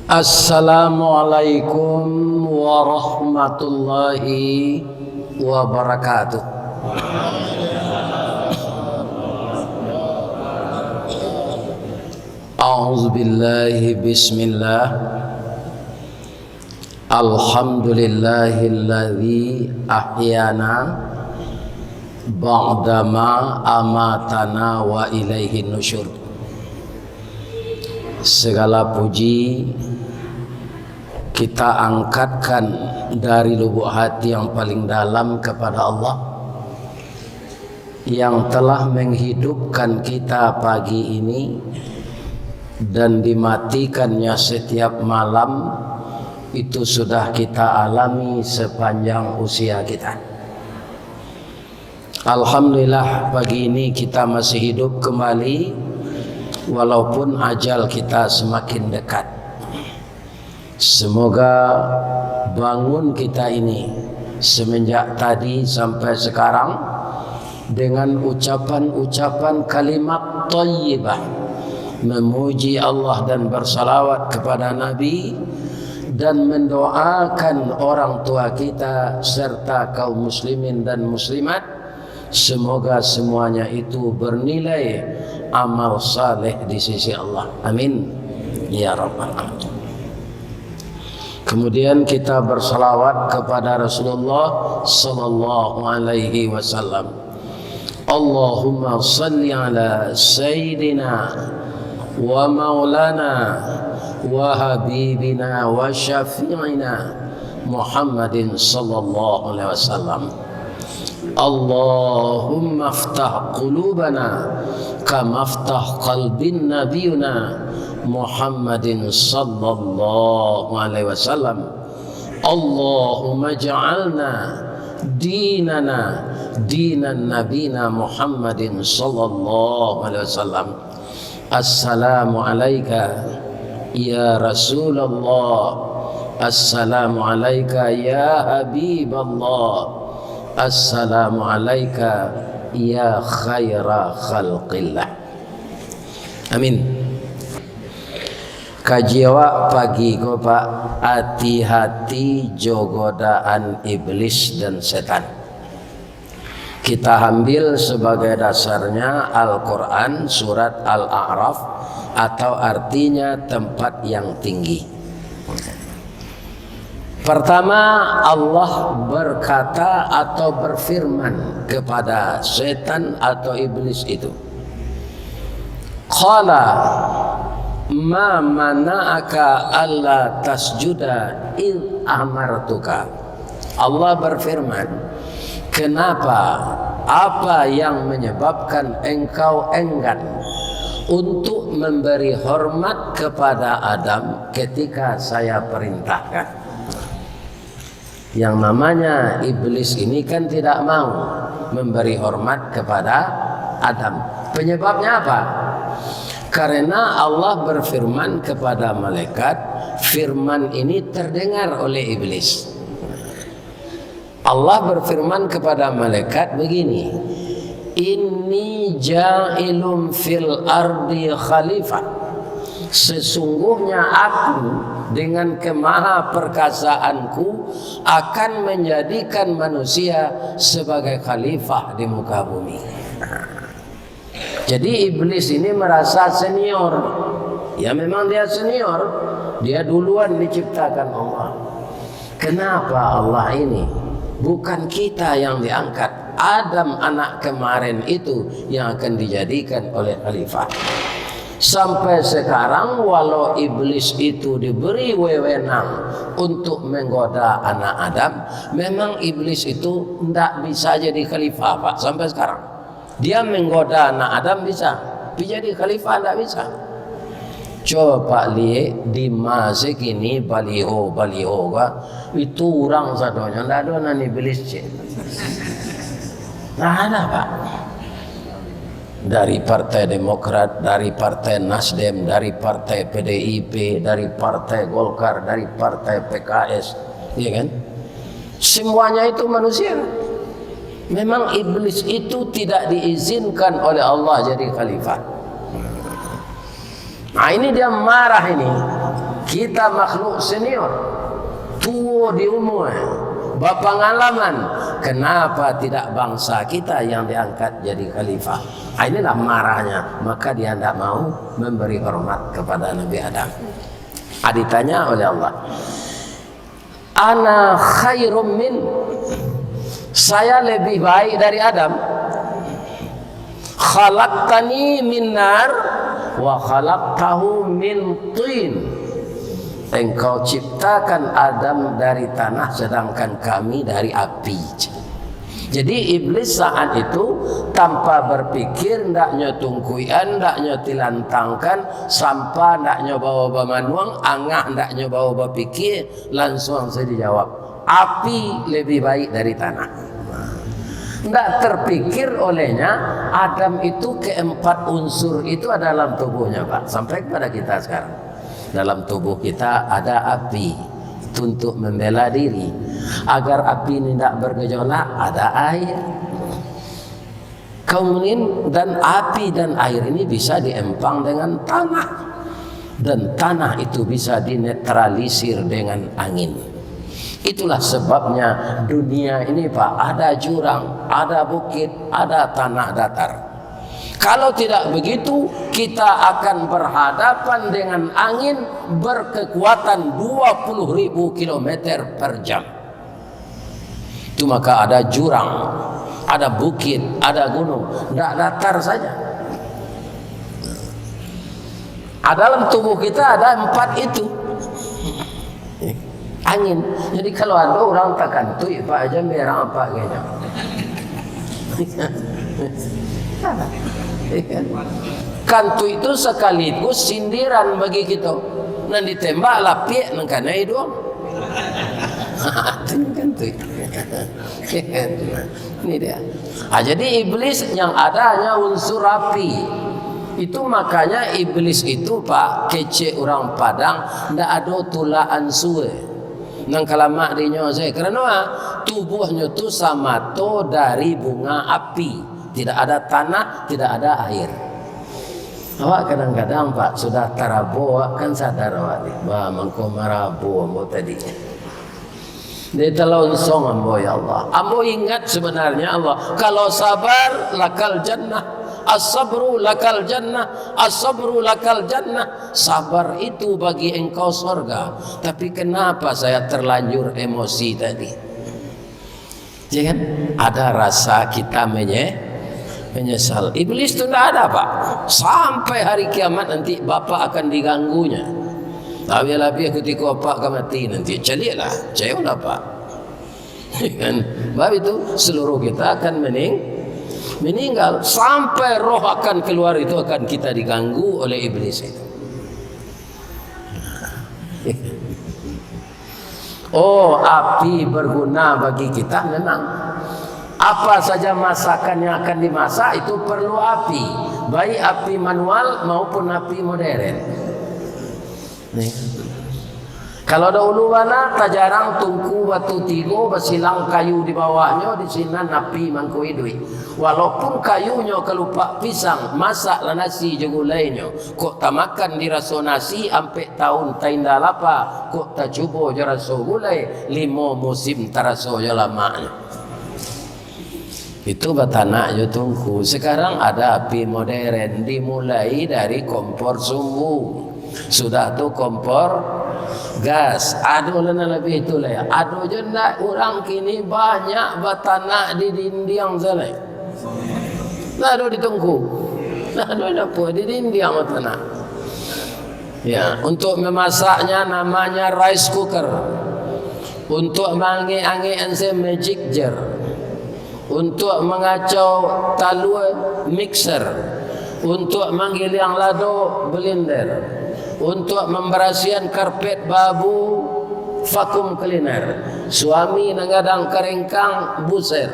Assalamualaikum warahmatullahi wabarakatuh. A'udzubillahi bismillah. Alhamdulillahilladzi ahyana ba'dama amatana wa ilaihi nusyur. Segala puji kita angkatkan dari lubuk hati yang paling dalam kepada Allah yang telah menghidupkan kita pagi ini dan dimatikannya setiap malam. Itu sudah kita alami sepanjang usia kita. Alhamdulillah pagi ini kita masih hidup kembali walaupun ajal kita semakin dekat. Semoga bangun kita ini semenjak tadi sampai sekarang dengan ucapan-ucapan kalimat thayyibah, memuji Allah dan bersalawat kepada Nabi dan mendoakan orang tua kita serta kaum muslimin dan muslimat. Semoga semuanya itu bernilai amal saleh di sisi Allah. Amin ya rabbal alamin. Kemudian kita bersalawat kepada Rasulullah sallallahu alaihi wasallam. Allahumma salli ala sayyidina wa maulana wa habibina wa syafi'ina Muhammadin sallallahu alaihi wasallam. Allahumma aftah qulubana kama aftah qalbin nabiyuna Muhammadin sallallahu alaihi wasallam. Allahumma ja'alna dinana dinan nabina Muhammadin sallallahu alaihi wasallam. Assalamu alayka ya Rasulullah, assalamu alayka ya Habiballah, assalamu alayka ya khaira khalqillah. Amin. Kajiwa pagi ko Pak, hati-hati jogodaan iblis dan setan. Kita ambil sebagai dasarnya Al-Quran surat Al-A'raf atau artinya tempat yang tinggi. Pertama, Allah berkata atau berfirman kepada setan atau iblis itu, Qala ma mana'aka alla tasjuda id amartuka. Allah berfirman, kenapa, apa yang menyebabkan engkau enggan untuk memberi hormat kepada Adam ketika saya perintahkan? Yang namanya iblis ini kan tidak mau memberi hormat kepada Adam. Penyebabnya apa? Karena Allah berfirman kepada malaikat, firman ini terdengar oleh iblis. Allah berfirman kepada malaikat begini, Inni ja'ilum fil ardi khalifah. Sesungguhnya aku dengan kemaha perkasaanku akan menjadikan manusia sebagai khalifah di muka bumi. Jadi iblis ini merasa senior. Ya memang dia senior, dia duluan diciptakan Allah. Kenapa Allah ini bukan kita yang diangkat? Adam anak kemarin itu yang akan dijadikan oleh khalifah. Sampai sekarang walau iblis itu diberi wewenang untuk menggoda anak Adam, memang iblis itu tidak bisa jadi khalifah Pak sampai sekarang. Dia menggoda anak Adam bisa, tapi jadi khalifah tidak bisa. Coba lihat di masa kini baliho itu orang satunya tidak ada nan iblis cek. Nah ada Pak. Dari Partai Demokrat, dari Partai Nasdem, dari Partai PDIP, dari Partai Golkar, dari Partai PKS, ya kan? Semuanya itu manusia. Memang iblis itu tidak diizinkan oleh Allah jadi khalifah. Nah ini dia marah ini. Kita makhluk senior, tua di umur, berpengalaman. Kenapa tidak bangsa kita yang diangkat jadi khalifah? Inilah marahnya. Maka dia tidak mau memberi hormat kepada Nabi Adam. Ditanya oleh Allah, ana khairum min, saya lebih baik dari Adam. Khalaqtani min nar wa khalaqtahu min tin. Engkau ciptakan Adam dari tanah, sedangkan kami dari api. Jadi iblis saat itu tanpa berpikir, ndaknya tungkuian, ndaknya tilantangkan, sampah ndaknya bawa bamanuang, angah ndaknya bawa berpikir, langsung saya dijawab, api lebih baik dari tanah. Ndak terpikir olehnya Adam itu keempat unsur itu ada dalam tubuhnya, Pak. Sampai kepada kita sekarang, dalam tubuh kita ada api itu untuk membela diri. Agar api ini tidak bergejolak, ada air. Kemudian dan api dan air ini bisa diempang dengan tanah, dan tanah itu bisa dinetralisir dengan angin. Itulah sebabnya dunia ini, Pak, ada jurang, ada bukit, ada tanah datar. Kalau tidak begitu, kita akan berhadapan dengan angin berkekuatan 20.000 km per jam. Itu maka ada jurang, ada bukit, ada gunung, tidak datar saja. Dalam tubuh kita ada 4 itu. Angin. Jadi kalau ada orang tak kantui, Pak aja merah apa kayaknya. Kantui itu sekaligus sindiran bagi kita. Nan ditembak lapik nang kana itu. Kantui. Ini dia. Jadi iblis yang ada hanya unsur api. Itu makanya iblis itu, Pak, kece orang Padang, ndak ada tulaan suwe. Nang kalamak dinyo saya karena tubuhnya tu sama to dari bunga api, tidak ada tanah, tidak ada air. Awak kadang-kadang, Pak, sudah tarabo kan sadar awak ni, bah mangko marabo ambo tadi. Dia telonsong ambo, ya Allah. Ambo ingat sebenarnya Allah, kalau sabar lakal jannah. As-sabru lakal jannah, as-sabru lakal jannah. Sabar itu bagi engkau surga. Tapi kenapa saya terlanjur emosi tadi? Jangan ada rasa kita menyesal. Iblis itu tidak ada, Pak. Sampai hari kiamat nanti Bapak akan diganggunya. Tapi ketika Bapak mati nanti calilah, cayulah Pak. Sebab itu seluruh kita akan meninggal, sampai roh akan keluar itu akan kita diganggu oleh iblis itu. Oh, api berguna bagi kita memang. Apa saja masakan yang akan dimasak itu perlu api, baik api manual maupun api modern. Nih. Kalau dahulu mana tajarang tungku batu tigo basilang kayu di bawahnya, di sini napi mangko idui. Walaupun kayunya kelupak pisang, masak lah nasi jegulainya. Kok tak makan di raso nasi sampai tahun tainda lapa, kok tak cubo je raso gulai, 5 musim taraso je lamanya. Itu batanak je tungku. Sekarang ada api modern, dimulai dari kompor sumbu. Sudah tu kompor gas, aduh lena lebih itu lah ya. Aduh je nak orang kini banyak batanak di dinding sana. Aduh ditunggu. Aduh apa di dinding batanak. Ya, untuk memasaknya namanya rice cooker. Untuk mangi-angi ense magic jar. Untuk mengacau talua mixer. Untuk manggil yang lado blender. Untuk memberasihan karpet babu vakum cleaner. Suami nangadang keringkang buser.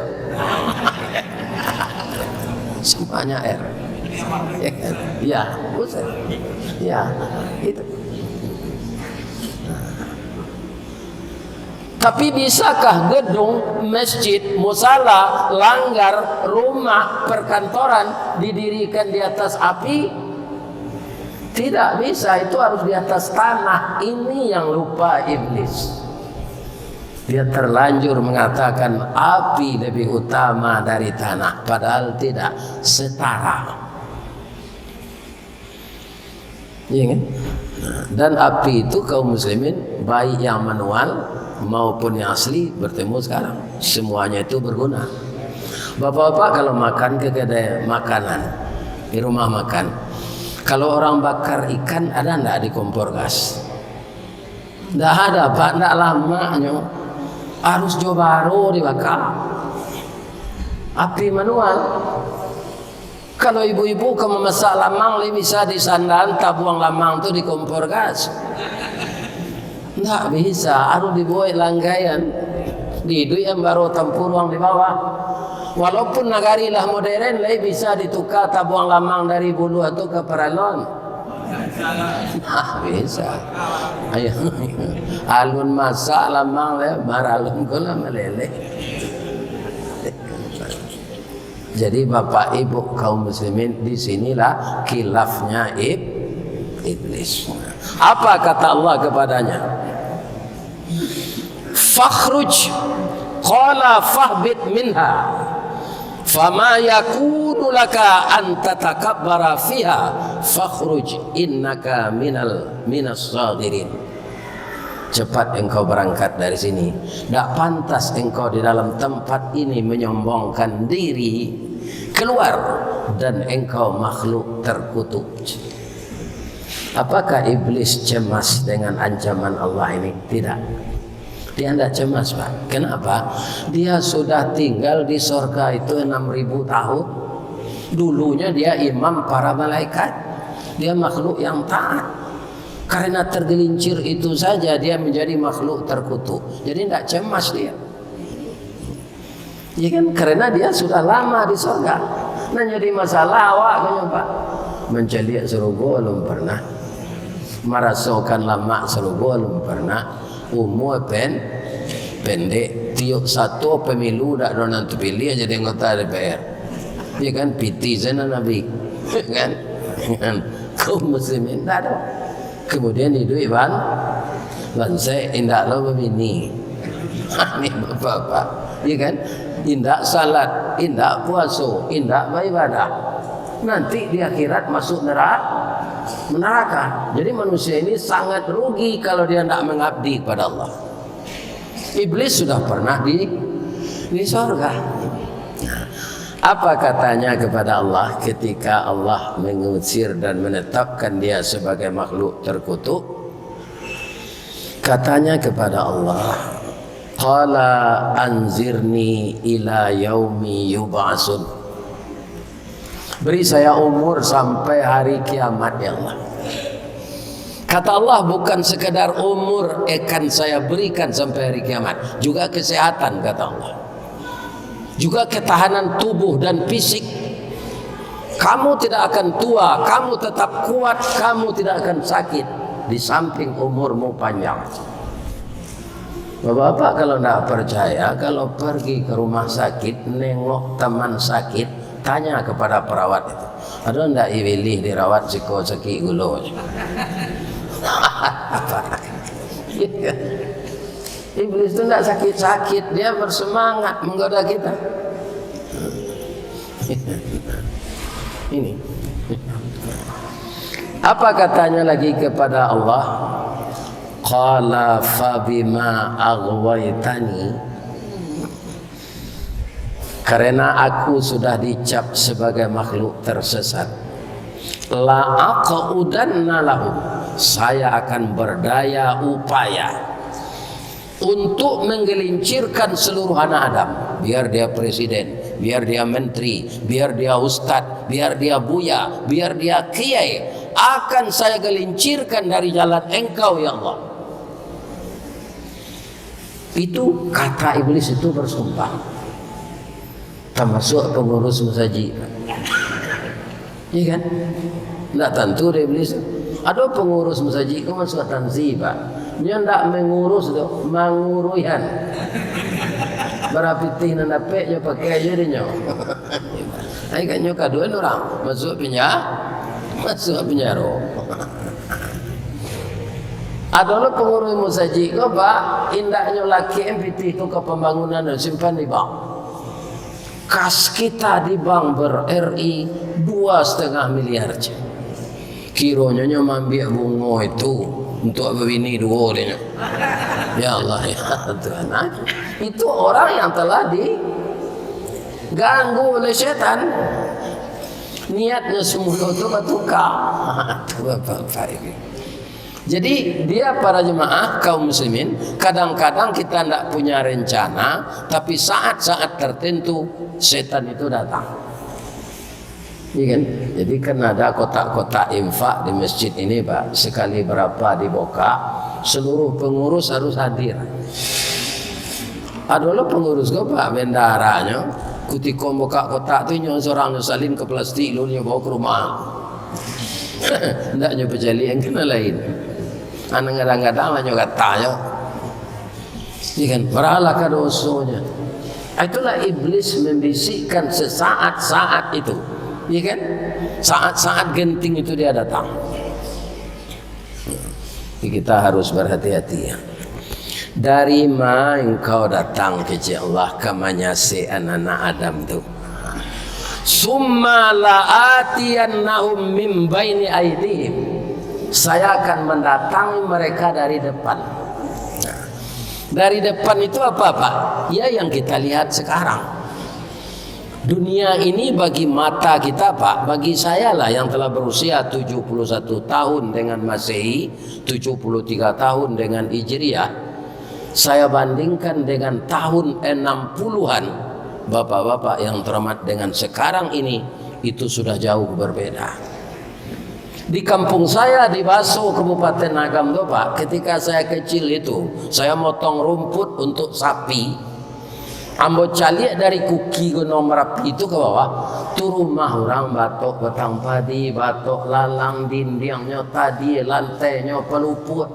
Semuanya air. Ya, buser. Ya, itu. Tapi bisakah gedung, masjid, musala, langgar, rumah, perkantoran didirikan di atas api? Tidak bisa, itu harus di atas tanah. Ini yang lupa iblis. Dia terlanjur mengatakan api lebih utama dari tanah, padahal tidak, setara. Iya kan? Dan api itu kaum muslimin, baik yang manual maupun yang asli, bertemu sekarang. Semuanya itu berguna. Bapak-bapak kalau makan ke kedai makanan, di rumah makan, kalau orang bakar ikan ada enggak di kompor gas? Enggak ada Pak, enggak lamanya. Harus jo baru dibakar. Api manual. Kalau ibu-ibu ke memasak lamang, bisa di sandan tabuang lamang itu di kompor gas. Enggak bisa, harus dibuat langgaian. Di itu yang baru tempurung di bawah. Walaupun nagari lah modern, bisa ditukar tabuang lamang dari bulu atau ke peralon. Nah, bisa. Ayo, alun masak lamang maralun kula meleleh. Jadi bapak ibu kaum muslimin, di sinilah khilafnya iblis. Apa kata Allah kepadanya? Fakhruj, qala fahbit minha. Fama yakunu laka an tatakabbara fiha fakhruj innaka minas sagirin. Cepat engkau berangkat dari sini. Tidak pantas engkau di dalam tempat ini menyombongkan diri. Keluar, dan engkau makhluk terkutuk. Apakah iblis cemas dengan ancaman Allah ini? Tidak. Dia tidak cemas, Pak. Kenapa? Dia sudah tinggal di surga itu 6.000 tahun. Dulunya dia imam para malaikat. Dia makhluk yang taat. Karena tergelincir itu saja dia menjadi makhluk terkutuk. Jadi tidak cemas dia. Ya kan? Karena dia sudah lama di surga. Nah, jadi masalah awaknya, Pak. Menceliak surga belum pernah. Merasakan lama surga belum pernah. Umur pendek, tiup satu pemilu tak ada nanti pilih jadi anggota DPR. Ya kan, pitisan Nabi, kan? Kaum muslimin tak ada. Kemudian hidup saya indah lo begini. Ini bapak-bapak, ya kan? Indah salat, indah puasa, indah beribadah. Nanti di akhirat masuk neraka. Jadi manusia ini sangat rugi kalau dia tidak mengabdi kepada Allah. Iblis sudah pernah di surga. Apa katanya kepada Allah ketika Allah mengusir dan menetapkan dia sebagai makhluk terkutuk? Katanya kepada Allah, qala anzirni ila yaumi yub'atsun. Beri saya umur sampai hari kiamat ya Allah. Kata Allah, bukan sekedar umur akan saya berikan sampai hari kiamat, juga kesehatan kata Allah. Juga ketahanan tubuh dan fisik. Kamu tidak akan tua, kamu tetap kuat, kamu tidak akan sakit. Di samping umurmu panjang. Bapak-bapak kalau tidak percaya, kalau pergi ke rumah sakit, nengok teman sakit, tanya kepada perawat itu, ada enggak iwilih dirawat seki gulo? Iblis itu enggak sakit-sakit, dia bersemangat menggoda kita. Ini. Apa katanya lagi kepada Allah? Qala fabima aghwaytani. Karena aku sudah dicap sebagai makhluk tersesat, la aqudanna lahu, saya akan berdaya upaya untuk menggelincirkan seluruh anak Adam. Biar dia presiden, biar dia menteri, biar dia ustadz, biar dia buya, biar dia kiai, akan saya gelincirkan dari jalan engkau ya Allah. Itu kata iblis itu bersumpah. Termasuk pengurus masjid, iya kan? Tidak tentu iblis. Ada pengurus masjid itu masuk tanzih, Pak. Dia tidak mengurus tu, menguruyan. Berapitih nanda pek, dia pakai aja dia nyawa. Ayo kan nyoka dua orang masuk penjara, Adalah pengurus musaji ko pak indahnya laki MPT itu ke pembangunan dan simpan di bank. Kas kita di bank ber-RI 2,5 miliar. Kironya mambil bunga itu untuk bini dua dia. Ya Allah ya Tuhan. Itu orang yang telah diganggu oleh setan. Niatnya semula itu bertukar. Itu bapak ini. Jadi dia para jemaah kaum muslimin, kadang-kadang kita tidak punya rencana, tapi saat-saat tertentu setan itu datang. Iya kan? Jadi kan ada kotak-kotak infak di masjid ini Pak, sekali berapa dibuka, seluruh pengurus harus hadir. Adalah pengurus ko Pak, bendaranya, ketika buka kotak tu nyon seorang salin ke plastik lalu bawa ke rumah. Tidak nyoba jali yang kena lain. Anak kadang-kadang lah nyoba tanya. Iya kan? Beralah kadosonya. Itulah iblis membisikkan sesaat-saat itu. Iya kan? Saat-saat genting itu dia datang. Jadi kita harus berhati-hati ya. Dari mana engkau datang ke Allah ke menyasi anak-anak Adam tu? Summa la'atiyannahum min baini aydihim. Saya akan mendatangi mereka dari depan. Nah, dari depan itu apa Pak? Ya yang kita lihat sekarang. Dunia ini bagi mata kita Pak, bagi saya lah yang telah berusia 71 tahun dengan Masehi, 73 tahun dengan Hijriah, saya bandingkan dengan tahun 60-an bapak-bapak yang terhormat dengan sekarang ini, itu sudah jauh berbeda. Di kampung saya di Baso, Kabupaten Agam tuh Pak, ketika saya kecil itu, saya motong rumput untuk sapi. Ambo calik dari Kuki Gunung Merapi itu ke bawah, tu rumah orang batok batang padi, batok lalang dindingnya tadi, lantainya peluput.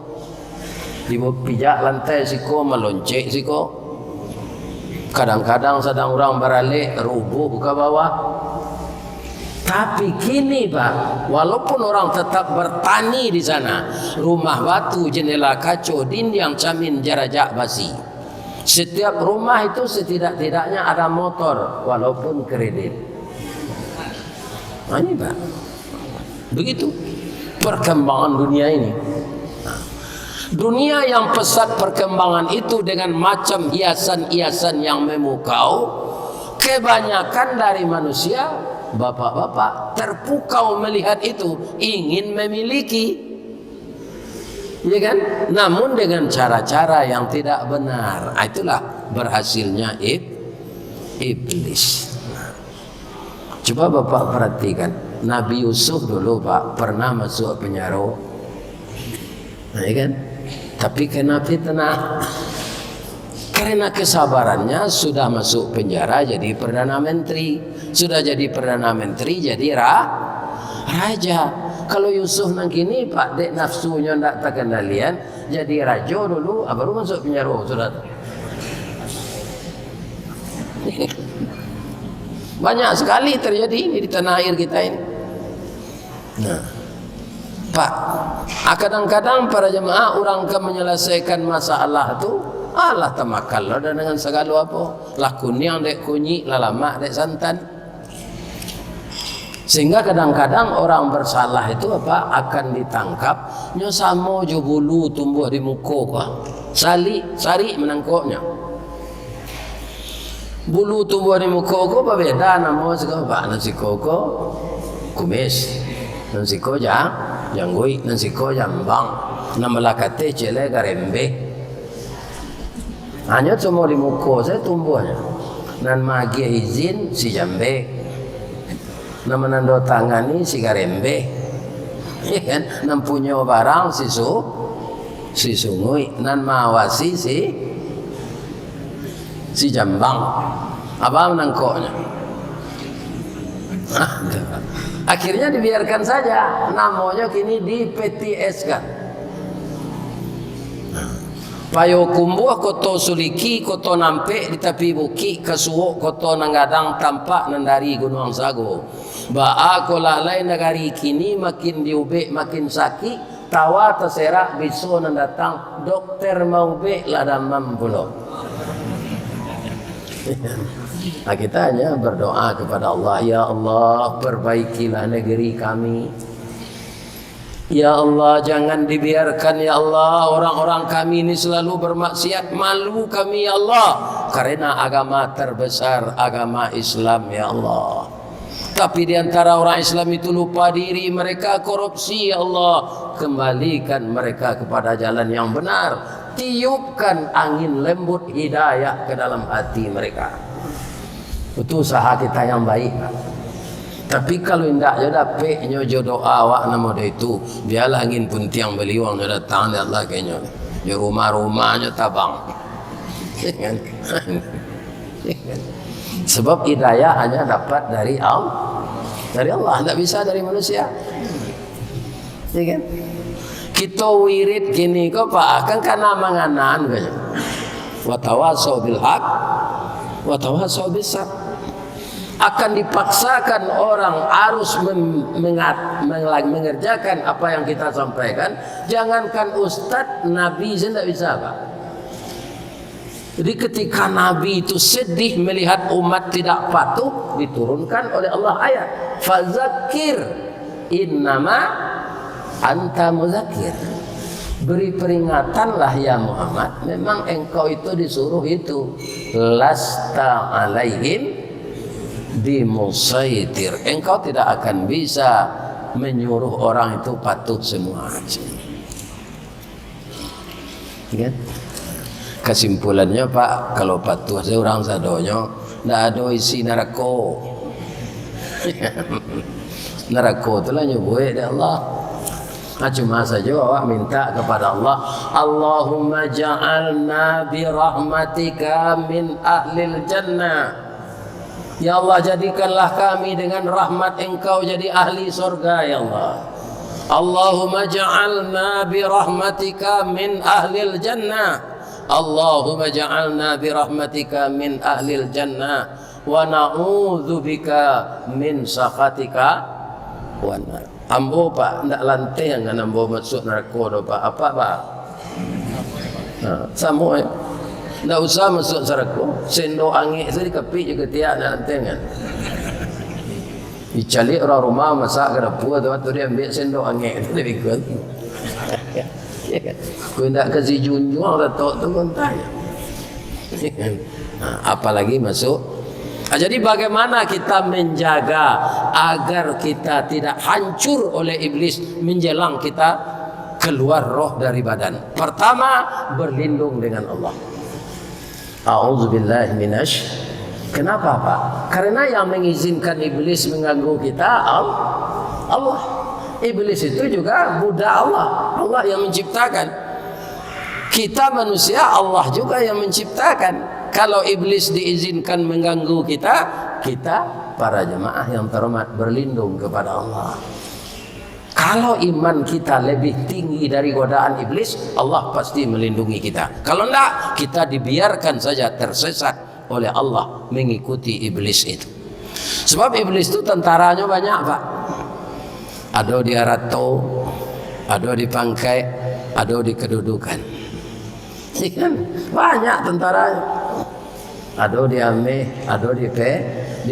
Di pijak lantai siko meloncek siko. Kadang-kadang sedang orang beralik rubuh ke bawah. Tapi kini Pak, walaupun orang tetap bertani di sana, rumah batu, jendela kaca, dinding camin jarajak basi. Setiap rumah itu setidak-tidaknya ada motor, walaupun kredit. Nah, ini Pak, begitu perkembangan dunia ini. Dunia yang pesat perkembangan itu dengan macam hiasan-hiasan yang memukau, kebanyakan dari manusia, bapak-bapak terpukau melihat itu, ingin memiliki, ya kan? Namun dengan cara-cara yang tidak benar. Itulah berhasilnya iblis. Coba bapak perhatikan, Nabi Yusuf dulu Pak pernah masuk penjara, nah, ya kan? Tapi kenapa tenang? Karena kesabarannya sudah masuk penjara jadi Perdana Menteri. Sudah jadi Perdana Menteri jadi raja. Kalau Yusuf nang kini Pak dek nafsunya ndak terkendalian jadi raja dulu, baru masuk penjara sudah. Banyak sekali terjadi ini di tanah air kita ini. Nah, Pak, kadang-kadang para jemaah orang ke menyelesaikan masalah tu Allah tamakal dan dengan segala apa lakunya dek kunyi lalamak dek santan, sehingga kadang-kadang orang bersalah itu apa akan ditangkap nyo samo jo bulu tumbuh di muka kah sari menangkoknya bulu tumbuh di muka kah berbeda nama segala Pak nasi koko kumis nasi ko janggui nasi ko jambang nama lakate cele garembe. Hanya cuma di muka saya tumbuhnya. Dan magi izin si jambe. Nama nando tangani si garembe. Ya kan? Nam punya barang si sungui. Nan mawasi si jambang. Apa menangkoknya? Akhirnya dibiarkan saja. Namanya kini di PTS kan. Payo kumbuh koto suliki koto nampe di tepi buki kasuo koto nanggadang tampak nandari gunung sago. Ba'a ko lalai negari kini makin diubek makin sakit tawa terserak bisu nan datang dokter mau be lah damam pula. Nah, kita hanya berdoa kepada Allah, ya Allah perbaikilah negeri kami. Ya Allah jangan dibiarkan ya Allah orang-orang kami ini selalu bermaksiat, malu kami ya Allah karena agama terbesar agama Islam ya Allah. Tapi di antara orang Islam itu lupa diri, mereka korupsi ya Allah. Kembalikan mereka kepada jalan yang benar. Tiupkan angin lembut hidayah ke dalam hati mereka. Itu usaha kita yang baik. Tapi kalau tidak je dapat nyo doa awak nama dia itu, biarlah angin pun tiang beliwang nyo datang ya Allah kayaknya. Di rumah-rumahnya tabang. Sebab hidayah hanya dapat dari Allah. Dari Allah, tidak bisa dari manusia. Ya kan? Kita wirid gini kok Pak, kan karena manganan kayaknya. Wa tawasau bil haq wa tawasau bis sabr. Akan dipaksakan orang harus mengerjakan apa yang kita sampaikan. Jangankan ustadz, nabi saya tidak bisa Pak. Jadi ketika nabi itu sedih melihat umat tidak patuh, diturunkan oleh Allah ayat fazakir innama anta muzakir. Beri peringatanlah ya Muhammad, memang engkau itu disuruh itu. Lasta alaihim bimusaitir, engkau tidak akan bisa menyuruh orang itu patuh semua. Kan? Kesimpulannya Pak, kalau patuh seorang sadonyo tidak ada isi neraka. Neraka itulah nyubuh dari Allah. Cuma saja awak minta kepada Allah, Allahumma ja'alna bi rahmatika min ahlil jannah. Ya Allah jadikanlah kami dengan rahmat engkau jadi ahli surga ya Allah. Allahumma ja'alna bi rahmatika min ahlil jannah. Allahumma ja'alna bi rahmatika min ahlil jannah wa na'udzubika min sakhatika wa nar. Ambo Pak ndak lantai yang ambo masuk neraka do Pak. Apa Pak? Nah, sama ya. Ndak usah masuk neraka. Sendok angin itu dikepik juga tiak nak lantai kan. Dicari orang rumah masak ke dapur tu dia ambil sendok angin itu dia pikul. Ya kan? Kau ndak kasih junjung datuk tu kan tanya. Apalagi masuk. Jadi bagaimana kita menjaga agar kita tidak hancur oleh iblis menjelang kita keluar roh dari badan? Pertama, berlindung dengan Allah. A'udzubillahi minasy. Kenapa Pak? Karena yang mengizinkan iblis mengganggu kita Allah. Iblis itu juga budak Allah. Allah yang menciptakan. Kita manusia, Allah juga yang menciptakan. Kalau iblis diizinkan mengganggu kita, kita para jemaah yang terhormat berlindung kepada Allah. Kalau iman kita lebih tinggi dari godaan iblis, Allah pasti melindungi kita. Kalau enggak, kita dibiarkan saja tersesat oleh Allah mengikuti iblis itu. Sebab iblis itu tentaranya banyak Pak. Ada di arato, ada di pangkai, ada di kedudukan. Banyak tentaranya. Ada di Ameh, ada di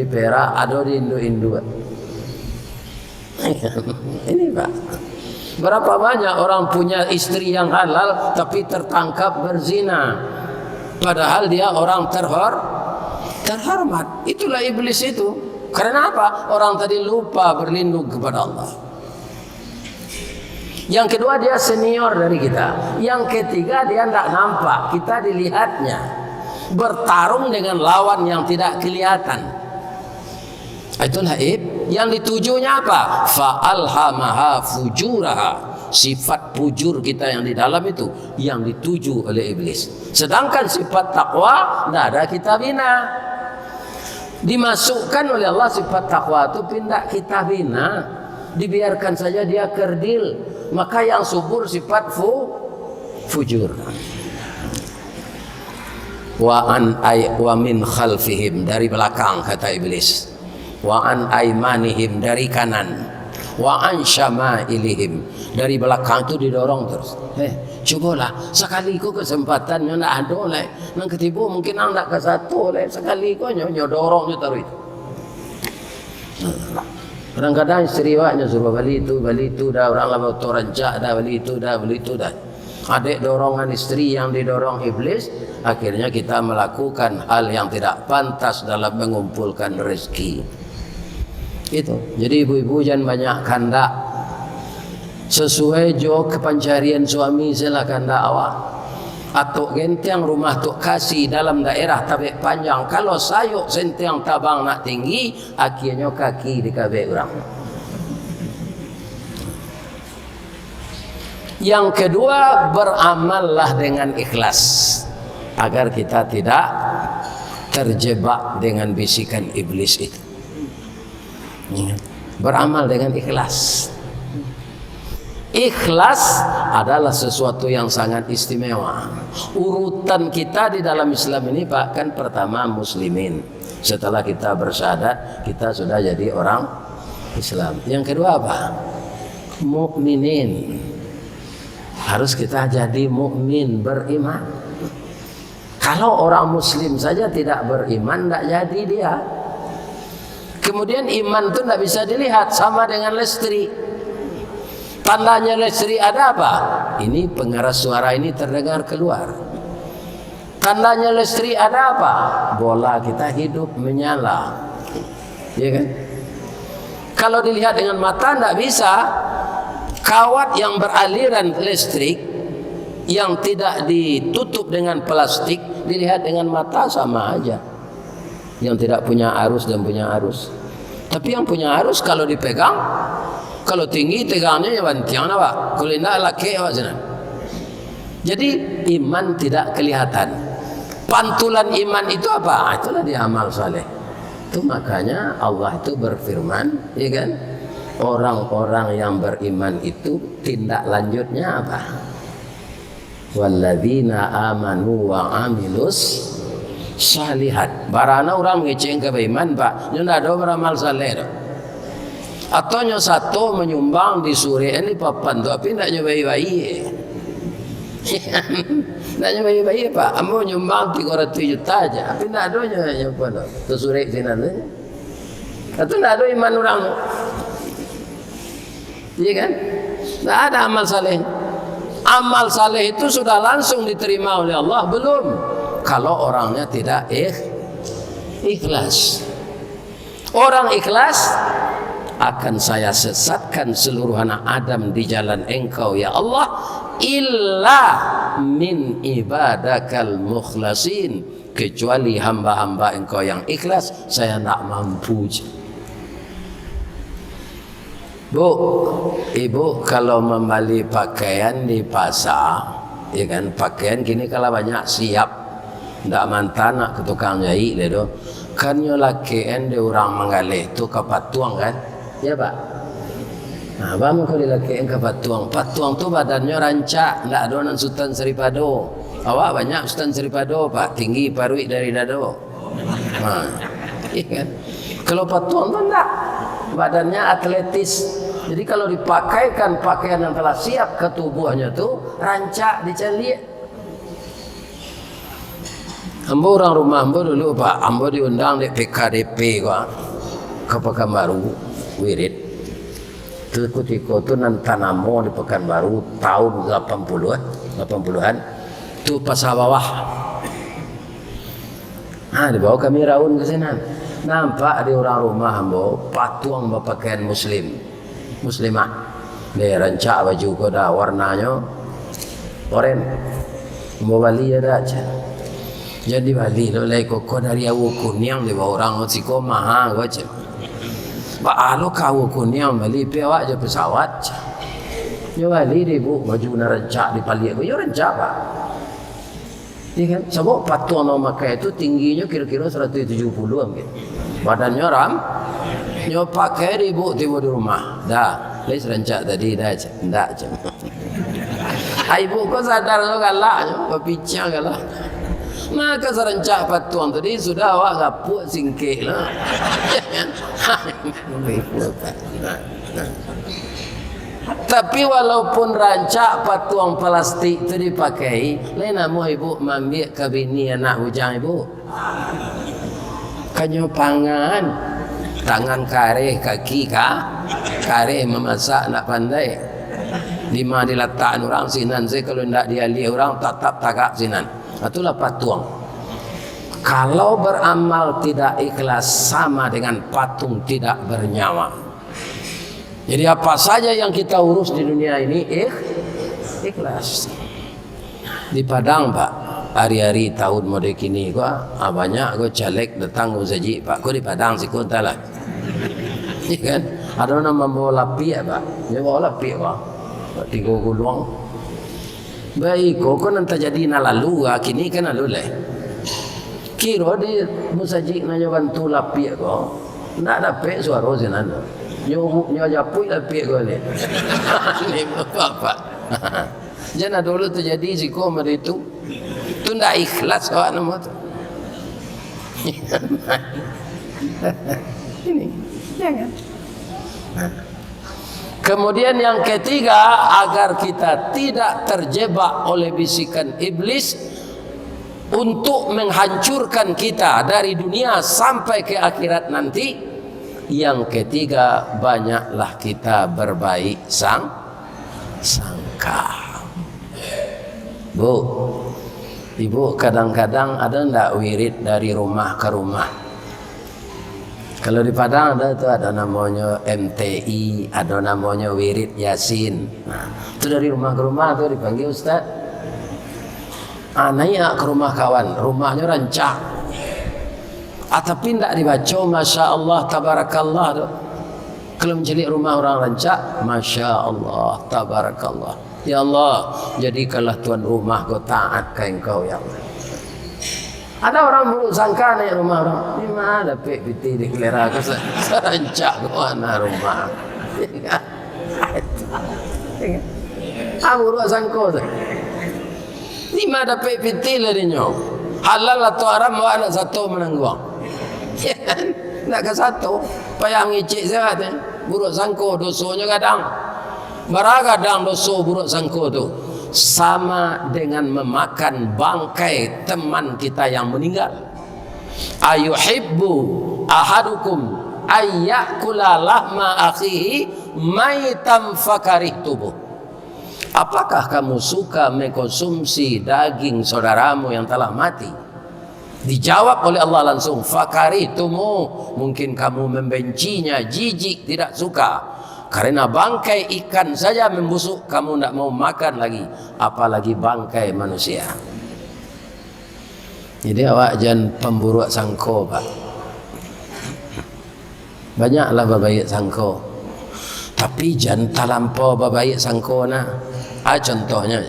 Perak, ada di Indo-Indo. Ini Pak, berapa banyak orang punya istri yang halal tapi tertangkap berzina, padahal dia orang terhormat. Itulah iblis itu. Karena apa? Orang tadi lupa berlindung kepada Allah. Yang kedua, dia senior dari kita. Yang ketiga, dia tidak nampak, kita dilihatnya. Bertarung dengan lawan yang tidak kelihatan. Itulah yang ditujunya apa? Fa'alhamaha fujuraha. Sifat fujur kita yang di dalam itu yang dituju oleh iblis. Sedangkan sifat takwa tidak ada kita bina. Dimasukkan oleh Allah sifat takwa itu pindah kita bina. Dibiarkan saja dia kerdil. Maka yang subur sifat fujur. Wa min khalfihim, dari belakang kata iblis. Wa an aimanihim, dari kanan. Wa an syama'ilihim, dari belakang itu didorong terus. Cobalah sekali ko kesempatan nyo nak ada lah. Nang ketipu mungkin nak ke satu lah. Sekali ko nyo dorong nyo taruh itu. Kadang-kadang istri waknya suruh balik itu dah, orang lah bawa rancak dah, balik itu dah. Adik dorongan istri yang didorong iblis, akhirnya kita melakukan hal yang tidak pantas dalam mengumpulkan rezeki. Itu. Jadi ibu-ibu jangan banyak kandak. Sesuai jo kepencarian suami silakan dak awak. Atau genteng rumah tok kasih dalam daerah tabek panjang. Kalau sayuk senteng tabang nak tinggi, akhirnya kaki di kabek orang. Yang kedua, beramallah dengan ikhlas agar kita tidak terjebak dengan bisikan iblis itu. Beramal dengan ikhlas. Ikhlas adalah sesuatu yang sangat istimewa. Urutan kita di dalam Islam ini bahkan pertama muslimin. Setelah kita bersyahadat, kita sudah jadi orang Islam. Yang kedua apa? Mukminin. Harus kita jadi mukmin, beriman. Kalau orang muslim saja tidak beriman, tidak jadi dia. Kemudian iman itu tidak bisa dilihat, sama dengan listrik. Tandanya listrik ada apa? Ini pengeras suara ini terdengar keluar. Tandanya listrik ada apa? Bola kita hidup menyala. Ya kan? Kalau dilihat dengan mata tidak bisa. Kawat yang beraliran listrik yang tidak ditutup dengan plastik dilihat dengan mata sama aja. Yang tidak punya arus dan punya arus. Tapi yang punya arus kalau dipegang, kalau tinggi tegangnya ya bantiang apa? Kalau tidak laki apa sana. Jadi iman tidak kelihatan. Pantulan iman itu apa? Itulah dia amal saleh. Itu makanya Allah itu berfirman, ya kan? Orang-orang yang beriman itu tindak lanjutnya apa? Walladzina amanu wa amilus salihat. Barana orang ngeceng ke beriman pak, nyo ada beramal saleh. Atau nyo satu menyumbang di suri ini papan tu, tapi nak nyobai bayi. Nak nyobai bayi pak, ambo nyumbang 300 juta aja, tapi nak ada nyo apa tu suri sinan tu. Atau nak ada iman orang. Iya kan? Tidak ada amal saleh. Amal saleh itu sudah langsung diterima oleh Allah belum? Kalau orangnya tidak ikhlas. Orang ikhlas, akan saya sesatkan seluruh anak Adam di jalan Engkau ya Allah, illa min ibadakal mukhlasin, kecuali hamba-hamba Engkau yang ikhlas, saya tidak mampu. Bu, ibu kalau membeli pakaian di pasar, ya kan, pakaian kini kalau banyak siap, ndak mantan nak ke tukang jahit le do. Kan yo lakian de orang mengalih tu ke patuang kan? Ya pak. Nah, bang kalau lakian ke patuang, patuang tu badannya rancak, ndak ada nan sultan seripado. Awak banyak sultan seripado pak, tinggi parui dari dado. Nah, ya kan? Kalau patuang tu ndak. Badannya atletis. Jadi kalau dipakaikan pakaian yang telah siap ke tubuhnya tuh rancak diceliak. Ambo orang rumah ambo dulu pak, ambo diundang di PKDP gua ke Pekanbaru wirid. Ketika itu nantanamo di Pekanbaru tahun 80-an itu pasar bawah. Nah dibawa kami raun ke sana. Nampak di orang rumah ambo patuang berpakaian muslimah. Dia rancak baju koda warnanya oren. Mau bali ada aja. Jadi bali lo lagi koko dari awu kuning di bawah orang siko mahal aja. Ba alo kau kuning bali pewak je pesawat. Yo bali di bu baju na rancak di pali aku yo rancak pak. Iya kan? Sebab patuang nama makai itu tingginya kira-kira 170 mungkin. Badannya nyo pakai ribu tiba di rumah. Dah, les rancak tadi dah, ndak je. Ibu kau sadar lo galak, berbincang galak. Maka serancak patuang tadi sudah awak gapuk singkik lah. Tapi walaupun rancak patuang plastik itu dipakai, lain namu ibu ambil ke bini anak bujang ibu. Kanyo pangan, tangan kare, kaki kare memasak nak pandai. Lima diletak orang sinan saya kalau tidak dialih orang tatap tagak sinan. Itulah patuang. Kalau beramal tidak ikhlas sama dengan patung tidak bernyawa. Jadi apa saja yang kita urus di dunia ini ikhlas. Di Padang Pak, hari-hari tahun mode kini gua banyak gua caleg datang gua saji Pak. Gua di Padang sih kota lah. Iya kan? Ada orang membawa lapi ya Pak. Dia bawa lapi Pak. Tiga gulung. Baik, kok nanti jadi nalalu kini kan lalu leh. Kiro di musajik nanya bantu lapi kok. Ndak dapat suara sinan. Nyo japui lapi kok ni. Ni apa? Jangan dulu terjadi siko itu. Tu ndak ikhlas awak nama tu. Ini, jangan. Kemudian yang ketiga, agar kita tidak terjebak oleh bisikan iblis untuk menghancurkan kita dari dunia sampai ke akhirat nanti. Yang ketiga, banyaklah kita berbaik sangka. Bu, ibu kadang-kadang ada ndak wirid dari rumah ke rumah? Kalau di Padang ada tuh, ada namanya MTI, ada namanya wirid Yasin. Nah, itu dari rumah ke rumah tuh dipanggil Ustaz. Naik ke rumah kawan, rumahnya rancak. Tapi tidak dibaca Masya Allah Tabarakallah tuh. Kalau menjadi rumah orang rancak, Masya Allah Tabarakallah. Ya Allah, jadikanlah tuan rumah kau taat ke engkau ya Allah. Ada orang buruk sangka naik rumah orang. Ini mana pek piti di kelera ke serancak ke mana rumah. Buruk sangka tu. Ini mana pek piti lah dia. Halal atau haram awak nak satu menangguang. Nak ke satu. Payang icik saya kata. Buruk sangka dosanya kadang. Kadang dosa buruk sangka tu sama dengan memakan bangkai teman kita yang meninggal. Ayuhibbu ahadukum ayyakula lahma akhihi maitam fakarihtubuh. Apakah kamu suka mengkonsumsi daging saudaramu yang telah mati? Dijawab oleh Allah langsung, fakarihtumu. Mungkin kamu membencinya, jijik, tidak suka. Karena bangkai ikan saja membusuk, kamu tidak mau makan lagi, apalagi bangkai manusia. Jadi awak jangan pemburuk sangko Pak. Banyaklah babaik sangko, tapi jangan terlampau babaik sangko nah. Contohnya,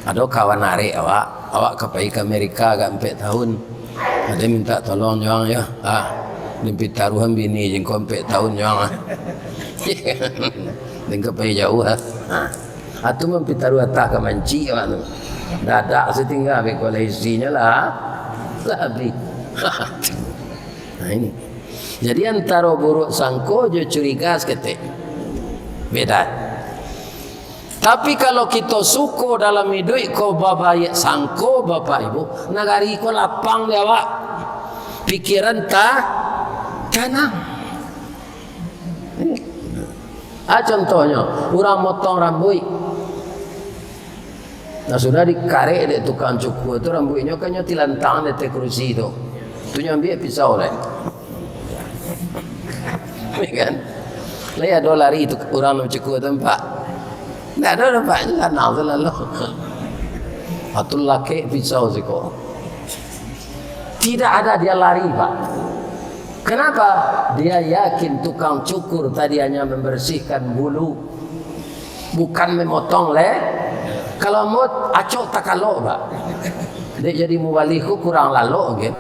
ada kawan narik awak kepai ke Amerika agak 4 tahun. Ada minta tolong jangan ya. Limpi taruhan bini jengkau 4 tahun jangan. Dengan pergi jauh Itu mempi taruh atas ke manci dadak setinggal ambil kuala isinya lah habis. Nah ini. Jadi antara buruk sangko je curiga seketik. Beda. Tapi kalau kita suko dalam hidup ko babaik sangko bapak ibu, nagari ko lapang dia awak. Pikiran tenang. Contohnya, orang motong rambut. Nah sudah dikarek dek tukang cukur itu rambutnya kan tilantang di kursi itu. Tu nyambil pisau lah. Kan? Lihat ada lari itu orang nak cukur tempat. Tak ada tempat lanang selalu. Atul laki pisau siko. Tidak ada dia lari Pak. Kenapa? Dia yakin tukang cukur tadi hanya membersihkan bulu, bukan memotong leh. Kalau mau acok tak kalau Pak. Dia jadi muwaliku kurang lalu, okay?